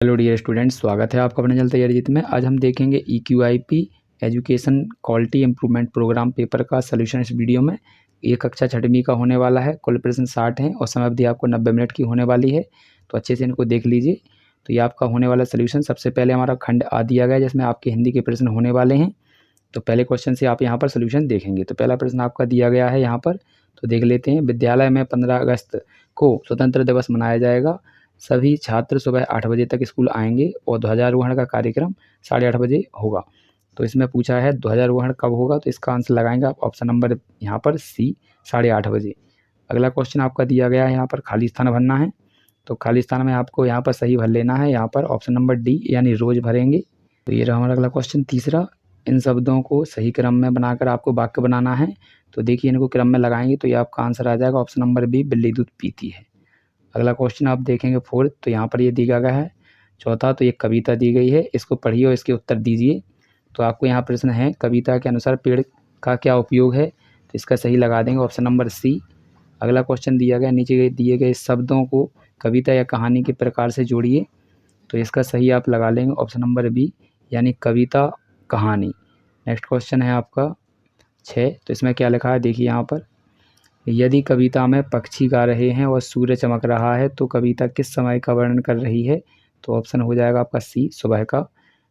Hello dear students, स्वागत है आपका अपने जल तैयारी जीत में। आज हम देखेंगे EQIP education quality improvement programme paper का सलूशन इस वीडियो में। ये कक्षा छठवीं का होने वाला है। कुल प्रश्न 60 हैं और समय अवधि आपको 90 मिनट की होने वाली है, तो अच्छे से इनको देख लीजिए। तो ये आपका होने वाला सलूशन। सबसे पहले हमारा खंड आ दिया गया जिसमें आपके हिंदी के प्रश्न होने वाले हैं। तो पहले क्वेश्चन से आप यहाँ पर सोल्यूशन देखेंगे। तो पहला प्रश्न आपका दिया गया है यहाँ पर, तो देख लेते हैं। विद्यालय में 15 अगस्त को स्वतंत्र दिवस मनाया जाएगा। सभी छात्र सुबह 8 बजे तक स्कूल आएंगे और ध्वजारोहण का कार्यक्रम 8:30 बजे होगा। तो इसमें पूछा है ध्वजारोहण कब होगा, तो इसका आंसर लगाएंगे आप ऑप्शन नंबर यहाँ पर सी, 8:30 बजे। अगला क्वेश्चन आपका दिया गया है यहाँ पर, खाली स्थान भरना है। तो खाली स्थान में आपको यहाँ पर सही भर लेना है। यहाँ पर ऑप्शन नंबर डी यानी रोज भरेंगे। तो ये रहा हमारा अगला क्वेश्चन तीसरा। इन शब्दों को सही क्रम में बनाकर आपको वाक्य बनाना है। तो देखिए इनको क्रम में लगाएंगे तो ये आपका आंसर आ जाएगा ऑप्शन नंबर बी, बिल्ली दूध पीती है। अगला क्वेश्चन आप देखेंगे फोर्थ, तो यहाँ पर ये दिया गया है। चौथा, तो ये कविता दी गई है, इसको पढ़िए और इसके उत्तर दीजिए। तो आपको यहाँ प्रश्न है, कविता के अनुसार पेड़ का क्या उपयोग है, तो इसका सही लगा देंगे ऑप्शन नंबर सी। अगला क्वेश्चन दिया गया, नीचे दिए गए शब्दों को कविता या कहानी के प्रकार से जोड़िए। तो इसका सही आप लगा लेंगे ऑप्शन नंबर बी यानी कविता कहानी। नेक्स्ट क्वेश्चन है आपका 6। तो इसमें क्या लिखा है देखिए यहाँ पर, यदि कविता में पक्षी गा रहे हैं और सूर्य चमक रहा है तो कविता किस समय का वर्णन कर रही है, तो ऑप्शन हो जाएगा आपका सी, सुबह का।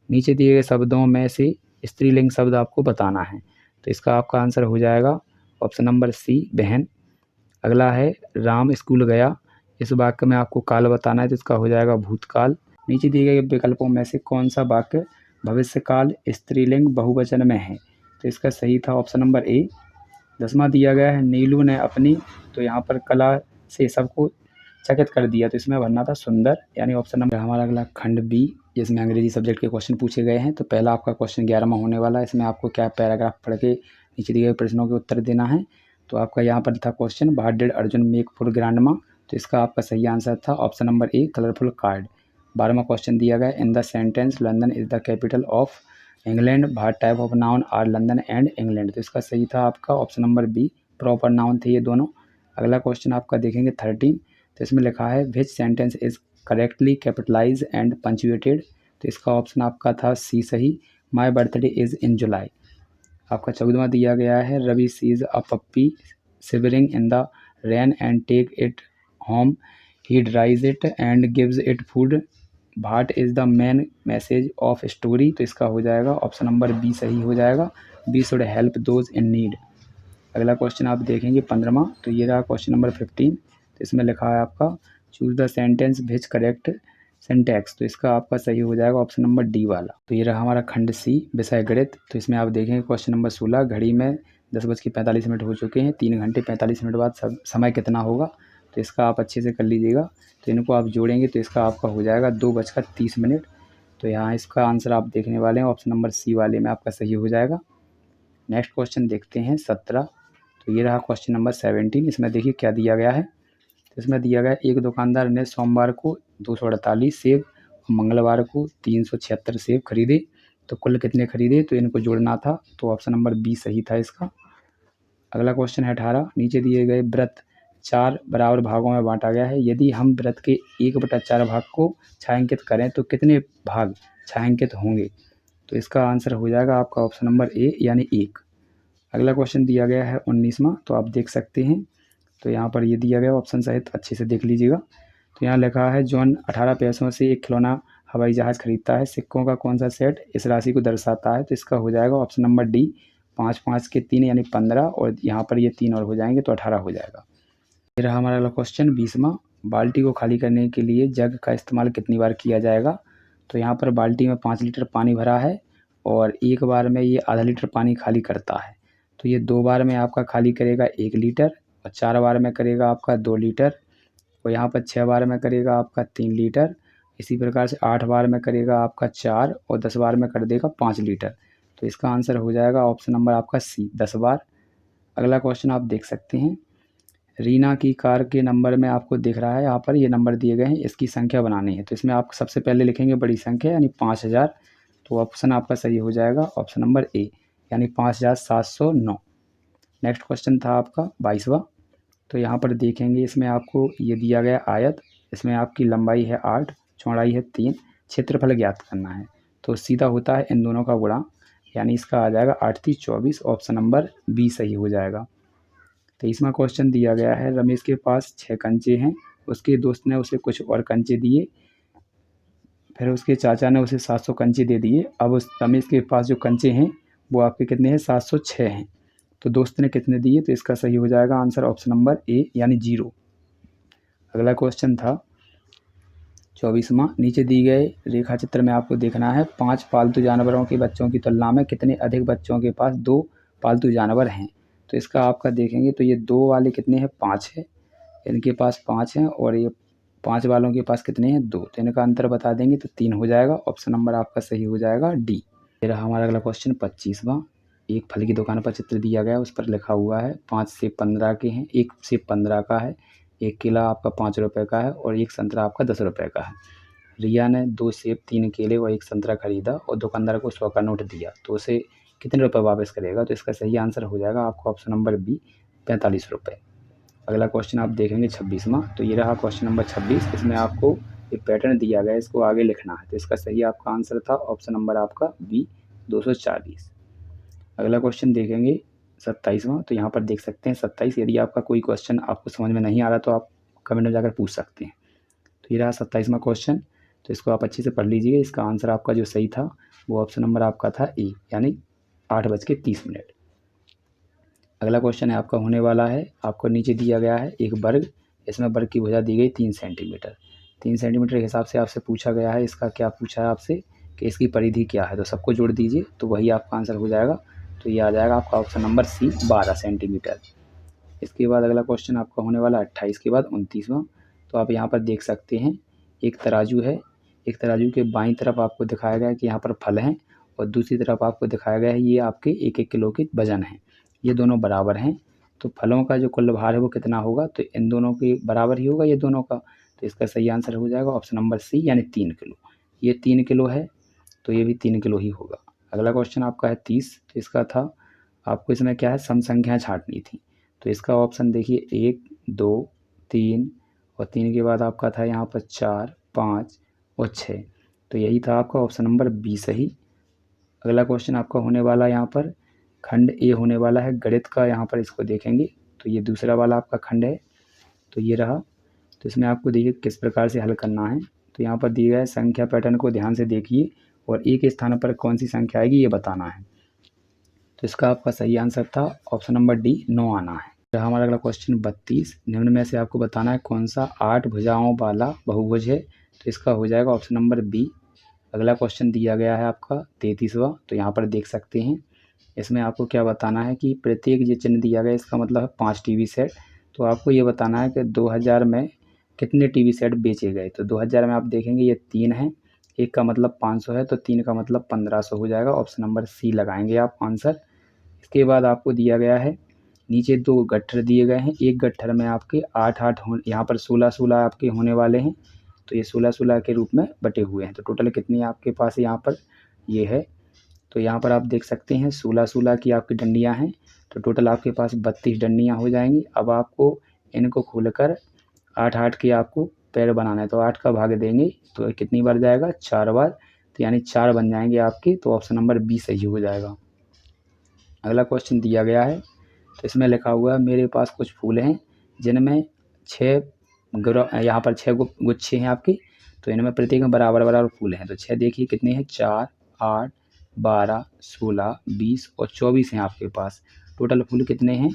नीचे दिए गए शब्दों में से स्त्रीलिंग शब्द आपको बताना है, तो इसका आपका आंसर हो जाएगा ऑप्शन नंबर सी, बहन। अगला है राम स्कूल गया। इस वाक्य में आपको काल बताना है, तो इसका हो जाएगा भूतकाल। नीचे दिए गए विकल्पों में से कौन सा वाक्य भविष्यकाल स्त्रीलिंग बहुवचन में है, तो इसका सही था ऑप्शन नंबर ए। 10वां दिया गया है, नीलू ने अपनी, तो यहाँ पर कला से सबको चकित कर दिया, तो इसमें भरना था सुंदर यानी ऑप्शन नंबर। हमारा अगला खंड बी, जिसमें अंग्रेजी सब्जेक्ट के क्वेश्चन पूछे गए हैं। तो पहला आपका क्वेश्चन 11वां होने वाला है। इसमें आपको क्या पैराग्राफ पढ़ के नीचे दिए गए प्रश्नों के उत्तर देना है। तो आपका यहाँ पर था question, what did Arjun make for grandma, तो इसका आपका सही आंसर था option number a, colourful card. 12वां क्वेश्चन दिया गया, in the sentence London is the capital of England, what type of noun are London and England, तो इसका सही था आपका option number b, proper noun थे ये दोनों। अगला क्वेश्चन आपका देखेंगे 13। तो इसमें लिखा है which sentence is correctly capitalise and punctuated, तो इसका ऑप्शन आपका था सी सही, माई बर्थडे इज इन जुलाई। आपका 14वां दिया गया है, Ravi sees a puppy shivering in the rain and take it home, he dries it and gives it food, what is the main message of story, तो इसका हो जाएगा ऑप्शन नंबर बी सही हो जाएगा, B should help those in need. अगला question आप देखेंगे 15वां। तो ये रहा क्वेश्चन नंबर 15। तो इसमें लिखा है आपका choose the sentence which correct syntax, तो इसका आपका सही हो जाएगा ऑप्शन नंबर डी वाला। तो ये रहा हमारा खंड सी, विषय गणित। तो इसमें आप देखेंगे क्वेश्चन नंबर 16, घड़ी में 10:45 हो चुके हैं, 3 घंटे 45 मिनट बाद समय कितना होगा, तो इसका आप अच्छे से कर लीजिएगा। तो इनको आप जोड़ेंगे तो इसका आपका हो जाएगा 2:30। तो यहाँ इसका आंसर आप देखने वाले हैं ऑप्शन नंबर सी वाले में आपका सही हो जाएगा। नेक्स्ट क्वेश्चन देखते हैं 17। तो ये रहा क्वेश्चन नंबर 17। इसमें देखिए क्या दिया गया है। तो इसमें दिया गया, एक दुकानदार ने सोमवार को 248 सेब और मंगलवार को 376 सेब खरीदे, तो कुल कितने खरीदे, तो इनको जोड़ना था, तो ऑप्शन नंबर बी सही था इसका। अगला क्वेश्चन है 18। नीचे दिए गए व्रत 4 बराबर भागों में बांटा गया है, यदि हम व्रत के 1/4 भाग को छायांकित करें तो कितने भाग छायांकित होंगे, तो इसका आंसर हो जाएगा आपका ऑप्शन नंबर ए यानी 1। अगला क्वेश्चन दिया गया है 19वां। तो आप देख सकते हैं, तो यहाँ पर ये दिया गया ऑप्शन सहित अच्छे से देख लीजिएगा। तो यहाँ लिखा है जॉन 18 पैसों से एक खिलौना हवाई जहाज़ खरीदता है, सिक्कों का कौन सा सेट इस राशि को दर्शाता है, तो इसका हो जाएगा ऑप्शन नंबर डी, 5 5 के 3 यानी 15, और यहाँ पर ये 3 और हो जाएंगे तो 18 हो जाएगा। ये रहा हमारा अगला क्वेश्चन 20वां। बाल्टी को खाली करने के लिए जग का इस्तेमाल कितनी बार किया जाएगा, तो यहाँ पर बाल्टी में 5 लीटर पानी भरा है और एक बार में ये आधा लीटर पानी खाली करता है, तो ये 2 बार में आपका खाली करेगा 1 लीटर, और 4 बार में करेगा आपका 2 लीटर, और यहाँ पर 6 बार में करेगा आपका 3 लीटर, इसी प्रकार से 8 बार में करेगा आपका 4, और 10 बार में कर देगा 5 लीटर, तो इसका आंसर हो जाएगा ऑप्शन नंबर आपका सी, 10 बार। अगला क्वेश्चन आप देख सकते हैं, रीना की कार के नंबर में आपको दिख रहा है यहाँ पर ये नंबर दिए गए हैं, इसकी संख्या बनानी है, तो इसमें आप सबसे पहले लिखेंगे बड़ी संख्या यानी 5000, तो ऑप्शन आपका सही हो जाएगा ऑप्शन नंबर ए यानी 5709। नेक्स्ट क्वेश्चन था आपका 22वां। तो यहाँ पर देखेंगे, इसमें आपको ये दिया गया आयत, इसमें आपकी लंबाई है 8, चौड़ाई है 3, क्षेत्रफल ज्ञात करना है। तो सीधा होता है इन दोनों का गुणा, यानी इसका आ जाएगा 8 3 24, ऑप्शन नंबर बी सही हो जाएगा। 23वां क्वेश्चन दिया गया है, रमेश के पास 6 कंचे हैं, उसके दोस्त ने उसे कुछ और कंचे दिए, फिर उसके चाचा ने उसे 700 कंचे दे दिए। अब उस रमेश के पास जो कंचे हैं वो आपके कितने हैं, 706 हैं। तो दोस्त ने कितने दिए, तो इसका सही हो जाएगा आंसर ऑप्शन नंबर ए यानी 0। अगला क्वेश्चन था 24वां, नीचे दी गए रेखा चित्र में आपको देखना है 5 पालतू जानवरों के बच्चों की तुलना में कितने अधिक बच्चों के पास 2 पालतू जानवर हैं। तो इसका आपका देखेंगे तो ये 2 वाले कितने हैं, 5 है, इनके पास 5 हैं, और ये 5 वालों के पास कितने हैं, 2। तो इनका अंतर बता देंगे तो 3 हो जाएगा, ऑप्शन नंबर आपका सही हो जाएगा डी। ये रहा हमारा अगला क्वेश्चन 25वां, एक फल की दुकान पर चित्र दिया गया है, उस पर लिखा हुआ है 5 सेब 15 के हैं, एक सेब 15 का है, एक केला आपका 5 रुपये का है और एक संतरा आपका 10 रुपये का है। रिया ने 2 सेब 3 केले और एक संतरा खरीदा और दुकानदार को 100 का नोट दिया, तो उसे कितने रुपए वापस करेगा। तो इसका सही आंसर हो जाएगा आपको ऑप्शन नंबर बी 45 रुपये। अगला क्वेश्चन आप देखेंगे 26वां, तो ये रहा क्वेश्चन नंबर 26। इसमें आपको एक पैटर्न दिया गया है, इसको आगे लिखना है। तो इसका सही आपका आंसर था ऑप्शन नंबर आपका बी 240। अगला क्वेश्चन देखेंगे 27वां, तो यहाँ पर देख सकते हैं 27। यदि आपका कोई क्वेश्चन आपको समझ में नहीं आ रहा तो आप कमेंट में जाकर पूछ सकते हैं। तो ये रहा 27वां क्वेश्चन, तो इसको आप अच्छे से पढ़ लीजिए। इसका आंसर आपका जो सही था वो ऑप्शन नंबर आपका था ए यानी 8:30। अगला क्वेश्चन है आपका होने वाला है, आपको नीचे दिया गया है एक वर्ग, इसमें वर्ग की भुजा दी गई 3 सेंटीमीटर। 3 सेंटीमीटर के हिसाब से आपसे पूछा गया है, इसका क्या पूछा है आपसे कि इसकी परिधि क्या है। तो सबको जोड़ दीजिए तो वही आपका आंसर हो जाएगा। तो ये आ जाएगा आपका ऑप्शन नंबर सी 12 सेंटीमीटर। इसके बाद अगला क्वेश्चन आपका होने वाला 28 के बाद 29वां। तो आप यहाँ पर देख सकते हैं एक तराजू है, एक तराजू के बाईं तरफ आपको दिखाया गया है कि यहाँ पर फल हैं और दूसरी तरफ आपको दिखाया गया है ये आपके 1-1 किलो के वजन हैं, ये दोनों बराबर हैं। तो फलों का जो कुल भार है वो कितना होगा, तो इन दोनों के बराबर ही होगा ये दोनों का। तो इसका सही आंसर हो जाएगा ऑप्शन नंबर सी यानी 3 किलो। ये 3 किलो है तो ये भी 3 किलो ही होगा। अगला क्वेश्चन आपका है 30, तो इसका था आपको इसमें क्या है सम संख्याएँ छाँटनी थी। तो इसका ऑप्शन देखिए 1 2 3 और 3 के बाद आपका था यहाँ पर 4 5 और 6। तो यही था आपका ऑप्शन नंबर बी सही। अगला क्वेश्चन आपका होने वाला यहाँ पर खंड ए होने वाला है गणित का, यहाँ पर इसको देखेंगे तो ये दूसरा वाला आपका खंड है। तो ये रहा, तो इसमें आपको देखिए किस प्रकार से हल करना है। तो यहाँ पर दिया गया है संख्या पैटर्न को ध्यान से देखिए और एक स्थान पर कौन सी संख्या आएगी ये बताना है। तो इसका आपका सही आंसर था ऑप्शन नंबर डी 9 आना है। रहा हमारा अगला क्वेश्चन 32, निम्न में से आपको बताना है कौन सा 8 भुजाओं वाला बहुभुज है। तो इसका हो जाएगा ऑप्शन नंबर बी। अगला क्वेश्चन दिया गया है आपका 33वां, तो यहाँ पर देख सकते हैं इसमें आपको क्या बताना है कि प्रत्येक जो चिन्ह दिया गया इसका मतलब है 5 टीवी सेट। तो आपको ये बताना है कि 2000 में कितने टीवी सेट बेचे गए। तो 2000 में आप देखेंगे ये 3 हैं, एक का मतलब 500 है तो 3 का मतलब 1500 हो जाएगा, ऑप्शन नंबर सी लगाएंगे आप आंसर। इसके बाद आपको दिया गया है नीचे 2 गट्ठर दिए गए हैं, एक गट्ठर में आपके 8-8 यहाँ पर 16-16 आपके होने वाले हैं। तो ये 16-16 के रूप में बटे हुए हैं। तो टोटल कितनी आपके पास यहाँ पर ये है, तो यहाँ पर आप देख सकते हैं 16-16 की आपकी डंडियाँ हैं। तो टोटल आपके पास 32 डंडियाँ हो जाएंगी। अब आपको इनको खोलकर 8-8 के आपको पैर बनाना है। तो 8 का भाग देंगे तो कितनी बार जाएगा, 4 बार। तो यानी 4 बन जाएंगे आपके। तो ऑप्शन नंबर बी सही हो जाएगा। अगला क्वेश्चन दिया गया है, तो इसमें लिखा हुआ है मेरे पास कुछ फूल हैं जिनमें 6 यहाँ पर 6 गुच्छे हैं आपके। तो इनमें प्रत्येक में बराबर बराबर फूल हैं। तो 6 देखिए कितने हैं, 4 8 12 16 20 और 24 हैं आपके पास। टोटल फूल कितने हैं,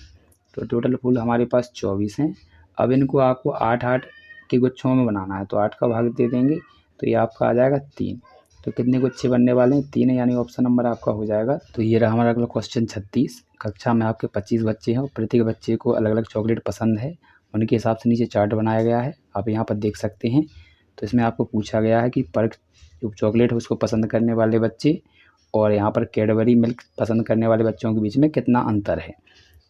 तो टोटल फूल हमारे पास 24 हैं। अब इनको आपको 8-8 के गुच्छों में बनाना है। तो 8 का भाग दे देंगे तो ये आपका आ जाएगा 3। तो कितने गुच्छे बनने वाले हैं, 3 यानी ऑप्शन नंबर आपका हो जाएगा। तो ये रहा हमारा अगला क्वेश्चन 36। कक्षा में आपके 25 बच्चे हैं और प्रत्येक बच्चे को अलग अलग चॉकलेट पसंद है, उनके हिसाब से नीचे चार्ट बनाया गया है, आप यहाँ पर देख सकते हैं। तो इसमें आपको पूछा गया है कि पर जो चॉकलेट है उसको पसंद करने वाले बच्चे और यहाँ पर कैडबरी मिल्क पसंद करने वाले बच्चों के बीच में कितना अंतर है।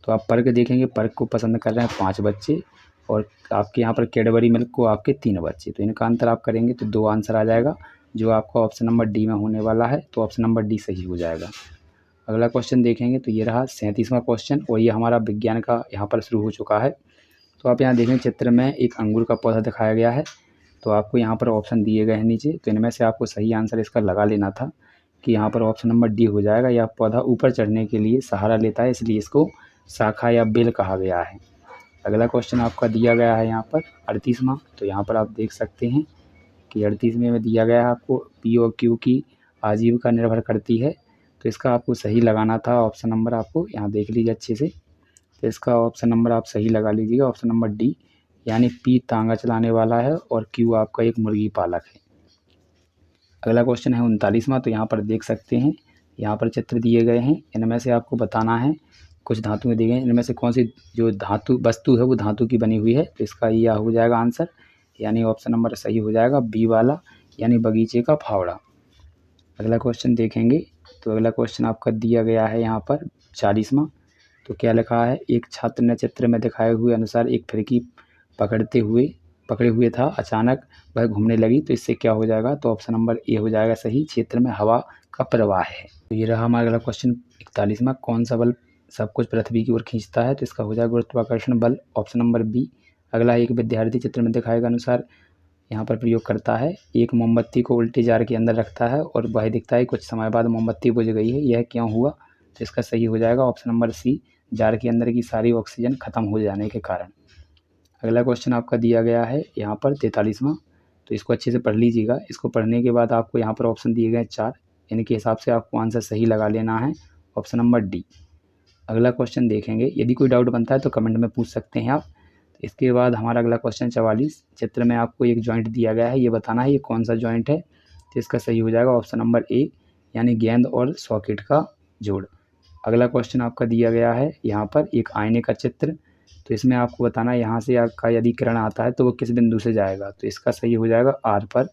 तो आप पर्क देखेंगे, पर्क को पसंद कर रहे हैं 5 बच्चे और आपके यहाँ पर कैडबरी मिल्क को आपके 3 बच्चे। तो इनका अंतर आप करेंगे तो 2 आंसर आ जाएगा, जो आपका ऑप्शन नंबर डी में होने वाला है। तो ऑप्शन नंबर डी सही हो जाएगा। अगला क्वेश्चन देखेंगे तो ये रहा 37वां क्वेश्चन और ये हमारा विज्ञान का यहाँ पर शुरू हो चुका है। तो आप यहाँ देखें चित्र में एक अंगूर का पौधा दिखाया गया है। तो आपको यहाँ पर ऑप्शन दिए गए हैं नीचे, तो इनमें से आपको सही आंसर इसका लगा लेना था कि यहाँ पर ऑप्शन नंबर डी हो जाएगा। यह पौधा ऊपर चढ़ने के लिए सहारा लेता है, इसलिए इसको शाखा या बेल कहा गया है। अगला क्वेश्चन आपका दिया गया है यहाँ पर 38वां। तो यहाँ पर आप देख सकते हैं कि 38वें में दिया गया है आपको पी और क्यू की आजीविका निर्भर करती है। तो इसका आपको सही लगाना था ऑप्शन नंबर, आपको यहाँ देख लीजिए अच्छे से। तो इसका ऑप्शन नंबर आप सही लगा लीजिएगा, ऑप्शन नंबर डी, यानी पी तांगा चलाने वाला है और क्यू आपका एक मुर्गी पालक है। अगला क्वेश्चन है 39वां। तो यहाँ पर देख सकते हैं, यहाँ पर चित्र दिए गए हैं, इनमें से आपको बताना है, कुछ धातुएं दी गई हैं, इनमें से कौन सी जो धातु वस्तु है वो धातु की बनी हुई है। तो इसका यह हो जाएगा आंसर, यानी ऑप्शन नंबर सही हो जाएगा बी वाला, यानी बगीचे का फावड़ा। अगला क्वेश्चन देखेंगे। तो अगला क्वेश्चन आपका दिया गया है यहाँ पर 40वां। तो क्या लिखा है, एक छात्र ने चित्र में दिखाए हुए अनुसार एक फिरकी पकड़े हुए था, अचानक वह घूमने लगी, तो इससे क्या हो जाएगा। तो ऑप्शन नंबर ए हो जाएगा सही, क्षेत्र में हवा का प्रवाह है। तो ये रहा हमारा अगला क्वेश्चन 41वां। कौन सा बल सब कुछ पृथ्वी की ओर खींचता है। तो इसका हो जाएगा गुरुत्वाकर्षण बल, ऑप्शन नंबर बी। अगला एक विद्यार्थी चित्र में दिखाए गए अनुसार यहाँ पर प्रयोग करता है, एक मोमबत्ती को उल्टे जार के अंदर रखता है और वह दिखता है कुछ समय बाद मोमबत्ती बुझ गई है, यह क्यों हुआ। तो इसका सही हो जाएगा ऑप्शन नंबर सी, जार के अंदर की सारी ऑक्सीजन खत्म हो जाने के कारण। अगला क्वेश्चन आपका दिया गया है यहाँ पर 43वां। तो इसको अच्छे से पढ़ लीजिएगा। इसको पढ़ने के बाद आपको यहाँ पर ऑप्शन दिए गए 4, इनके हिसाब से आपको आंसर सही लगा लेना है, ऑप्शन नंबर डी। अगला क्वेश्चन देखेंगे, यदि कोई डाउट बनता है तो कमेंट में पूछ सकते हैं आप। इसके बाद हमारा अगला क्वेश्चन 44। चित्र में आपको एक जॉइंट दिया गया है, ये बताना है ये कौन सा जॉइंट है। तो इसका सही हो जाएगा ऑप्शन नंबर ए, यानी गेंद और सॉकेट का जोड़। अगला क्वेश्चन आपका दिया गया है यहाँ पर एक आईने का चित्र। तो इसमें आपको बताना है यहाँ से आपका यदि किरण आता है तो वो किस बिंदु से जाएगा। तो इसका सही हो जाएगा आर पर,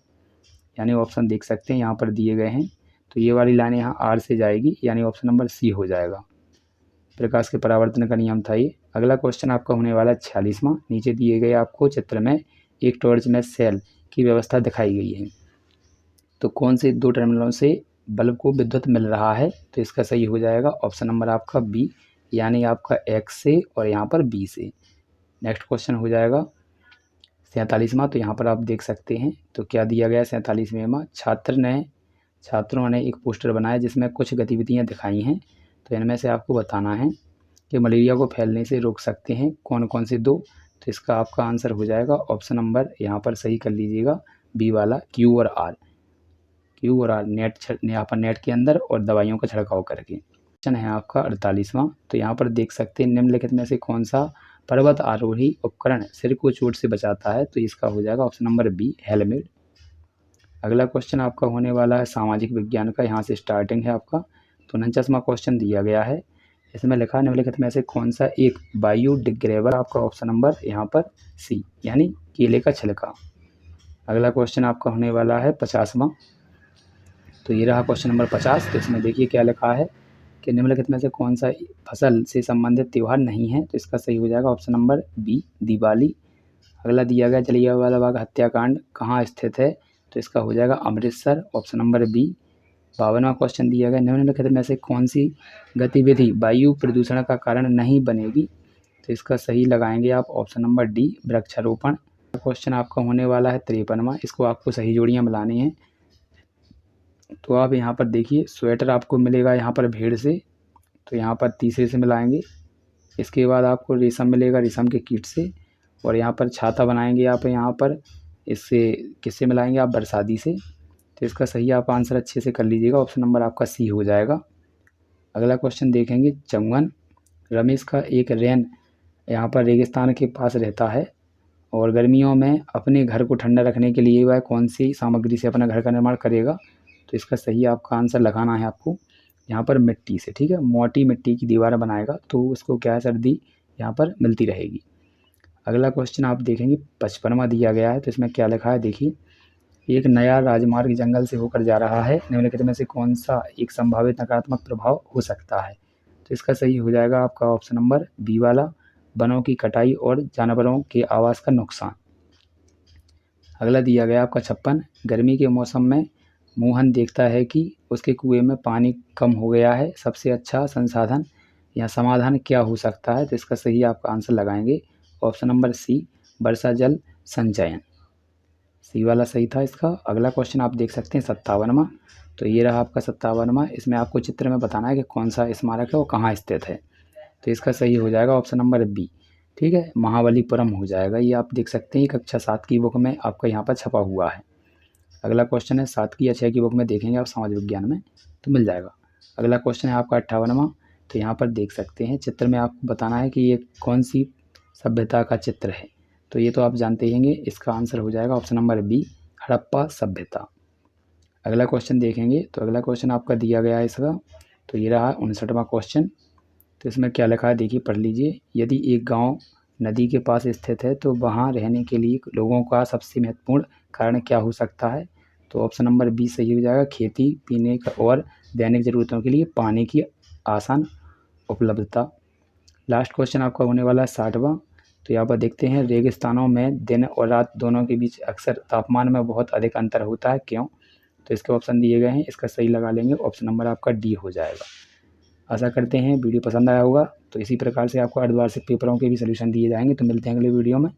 यानी ऑप्शन देख सकते हैं यहाँ पर दिए गए हैं। तो ये वाली लाइन यहाँ आर से जाएगी, यानी ऑप्शन नंबर सी हो जाएगा। प्रकाश के परावर्तन का नियम था ये। अगला क्वेश्चन आपका होने वाला है 46वां। नीचे दिए गए आपको चित्र में एक टॉर्च में सेल की व्यवस्था दिखाई गई है, तो कौन से दो टर्मिनलों से बल्ब को विद्युत मिल रहा है। तो इसका सही हो जाएगा ऑप्शन नंबर आपका बी, यानी आपका एक्स से और यहाँ पर बी से। नेक्स्ट क्वेश्चन हो जाएगा 47वां। तो यहाँ पर आप देख सकते हैं, तो क्या दिया गया 47वें में, छात्रों ने एक पोस्टर बनाया जिसमें कुछ गतिविधियाँ दिखाई हैं। तो इनमें से आपको बताना है कि मलेरिया को फैलने से रोक सकते हैं कौन कौन से दो। तो इसका आपका आंसर हो जाएगा ऑप्शन नंबर यहाँ पर सही कर लीजिएगा बी वाला, क्यू और आर। यहाँ पर नेट के अंदर और दवाइयों का छिड़काव करके। क्वेश्चन है आपका 48वां। तो यहाँ पर देख सकते हैं निम्नलिखित में से कौन सा पर्वत आरोही उपकरण सिर को चोट से बचाता है। तो इसका हो जाएगा ऑप्शन नंबर बी, हेलमेट। अगला क्वेश्चन आपका होने वाला है सामाजिक विज्ञान का, यहाँ से स्टार्टिंग है आपका। तो 49वां क्वेश्चन दिया गया है, इसमें लिखा है निम्नलिखित में से कौन सा एक बायोडिग्रेडेबल, आपका ऑप्शन नंबर यहाँ पर सी, यानी केले का छिलका। अगला क्वेश्चन आपका होने वाला है 50वां। तो ये रहा क्वेश्चन नंबर 50। तो इसमें देखिए क्या लिखा है कि निम्नलिखित में से कौन सा फसल से संबंधित त्यौहार नहीं है। तो इसका सही हो जाएगा ऑप्शन नंबर बी, दिवाली। अगला दिया गया जलियांवाला बाग हत्याकांड कहाँ स्थित है। तो इसका हो जाएगा अमृतसर, ऑप्शन नंबर बी। 52वां क्वेश्चन दिया गया निम्नलिखित में से कौन सी गतिविधि वायु प्रदूषण का कारण नहीं बनेगी। तो इसका सही लगाएंगे आप ऑप्शन नंबर डी, वृक्षारोपण। क्वेश्चन आपका होने वाला है 53वां। इसको आपको सही जोड़ियाँ मिलानी हैं। तो आप यहाँ पर देखिए स्वेटर आपको मिलेगा यहाँ पर भेड़ से, तो यहाँ पर तीसरे से मिलाएंगे। इसके बाद आपको रेशम मिलेगा रेशम के कीट से, और यहाँ पर छाता बनाएंगे आप यहाँ पर, इससे किससे मिलाएंगे आप, बरसाती से। तो इसका सही आप आंसर अच्छे से कर लीजिएगा, ऑप्शन नंबर आपका सी हो जाएगा। अगला क्वेश्चन देखेंगे 54। रमेश का एक रेन यहाँ पर रेगिस्तान के पास रहता है और गर्मियों में अपने घर को ठंडा रखने के लिए वह कौन सी सामग्री से अपना घर का निर्माण करेगा। तो इसका सही आपका आंसर लगाना है आपको यहाँ पर मिट्टी से, ठीक है, मोटी मिट्टी की दीवार बनाएगा तो उसको क्या है, सर्दी यहाँ पर मिलती रहेगी। अगला क्वेश्चन आप देखेंगे 55वां दिया गया है। तो इसमें क्या लिखा है देखिए, एक नया राजमार्ग जंगल से होकर जा रहा है, निम्नलिखित में से कौन सा एक संभावित नकारात्मक प्रभाव हो सकता है। तो इसका सही हो जाएगा आपका ऑप्शन नंबर बी वाला, वनों की कटाई और जानवरों के आवास का नुकसान। अगला दिया गया आपका 56। गर्मी के मौसम में मोहन देखता है कि उसके कुएं में पानी कम हो गया है, सबसे अच्छा संसाधन या समाधान क्या हो सकता है। तो इसका सही आपका आंसर लगाएंगे ऑप्शन नंबर सी, वर्षा जल संचयन। सी वाला सही था इसका। अगला क्वेश्चन आप देख सकते हैं 57वां। तो ये रहा आपका 57वां। इसमें आपको चित्र में बताना है कि कौन सा स्मारक है वो कहाँ स्थित है। तो इसका सही हो जाएगा ऑप्शन नंबर बी। ठीक है, महाबलीपुरम हो जाएगा। ये आप देख सकते हैं कक्षा 7 की बुक में आपका यहाँ पर छपा हुआ है। अगला क्वेश्चन है 7 की या 6 की बुक में देखेंगे आप समाज विज्ञान में तो मिल जाएगा। अगला क्वेश्चन है आपका 58वां। तो यहाँ पर देख सकते हैं चित्र में आपको बताना है कि ये कौन सी सभ्यता का चित्र है। तो ये तो आप जानते ही होंगे, इसका आंसर हो जाएगा ऑप्शन नंबर बी, हड़प्पा सभ्यता। अगला क्वेश्चन देखेंगे तो अगला क्वेश्चन आपका दिया गया है इसका। तो ये रहा 59वां क्वेश्चन। तो इसमें क्या लिखा है देखिए, पढ़ लीजिए। यदि एक गांव नदी के पास स्थित है तो वहां रहने के लिए लोगों का सबसे महत्वपूर्ण कारण क्या हो सकता है। तो ऑप्शन नंबर बी सही हो जाएगा, खेती, पीने का और दैनिक ज़रूरतों के लिए पानी की आसान उपलब्धता। लास्ट क्वेश्चन आपका होने वाला है 60वां। तो यहाँ पर देखते हैं, रेगिस्तानों में दिन और रात दोनों के बीच अक्सर तापमान में बहुत अधिक अंतर होता है, क्यों। तो इसके ऑप्शन दिए गए हैं, इसका सही लगा लेंगे, ऑप्शन नंबर आपका डी हो जाएगा। आशा करते हैं वीडियो पसंद आया होगा। तो इसी प्रकार से आपको अर्धवार्षिक पेपरों के भी सलूशन दिए जाएंगे। तो मिलते हैं अगले वीडियो में।